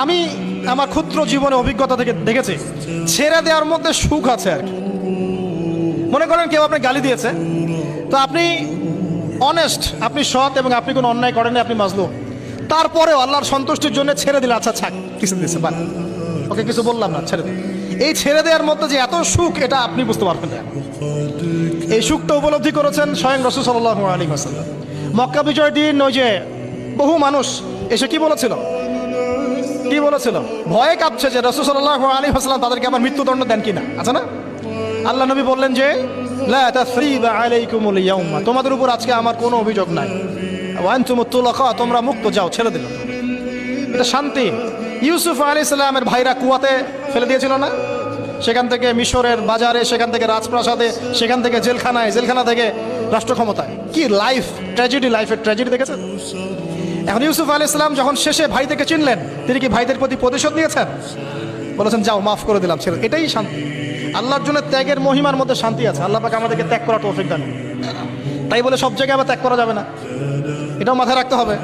আমি আমার ক্ষুদ্র জীবনে অভিজ্ঞতা থেকে দেখেছি ছেড়ে দেওয়ার মধ্যে সুখ আছে আর কি। মনে করেন কেউ আপনি গালি দিয়েছে, তো আপনি অনেস্ট, আপনি সৎ এবং আপনি কোনো অন্যায় করেননি, আপনি মাজলুম, তারপরেও আল্লাহর সন্তুষ্টির জন্য ছেড়ে দিলে, আচ্ছা ছাক, কিছু দিচ্ছে বাদ, ওকে কিছু বললাম না, ছেড়ে দিন। এই ছেড়ে দেওয়ার মধ্যে যে এত সুখ, এটা আপনি বুঝতে পারবেন না। এই সুখটা উপলব্ধি করেছেন স্বয়ং রাসূল সাল্লাল্লাহু আলাইহি ওয়াসাল্লাম। মক্কা বিজয়ের দিন ওই যে বহু মানুষ এসে কি বলেছিল, ভয়ে কাঁপছে যে রাসূল সাল্লাল্লাহু আলাইহি ওয়াসাল্লাম তাদেরকে আবার মৃত্যুদণ্ড দেন কিনা, আছে না? আল্লাহ নবী বললেন যে লা তাসরিবা আলাইকুমুল ইয়াউমা, তোমাদের উপর আজকে আমার কোনো অভিযোগ নাই, ওয়া আনতুমুত তুলাকা, তোমরা মুক্ত, যাও, ছেড়ে দিল। এটা শান্তি। ইউসুফ আলাইহিস সালামের ভাইরা কুয়াতে ফেলে দিয়েছিল না, সেখান থেকে মিশরের বাজারে, সেখান থেকে রাজপ্রাসাদে, সেখান থেকে জেলখানায়, জেলখানা থেকে রাষ্ট্র ক্ষমতায়। কি লাইফ ট্র্যাজেডি, লাইফের ট্র্যাজেডি দেখেছেন? এখন ইউসুফ আলাইহিস সালাম যখন শেষে ভাই থেকে চিনলেন, তিনি কি ভাইদের প্রতি প্রতিশোধ নিয়েছেন? বলেছেন যাও, মাফ করে দিলাম, ছেড়ে। এটাই শান্তি। আল্লাহর জন্য ত্যাগের মহিমার মধ্যে শান্তি আছে। আল্লাহ পাক আমাদেরকে ত্যাগ করার তৌফিক দান। তাই বলে সব জায়গায় আবার ত্যাগ করা যাবে না, এটাও মাথায় রাখতে হবে।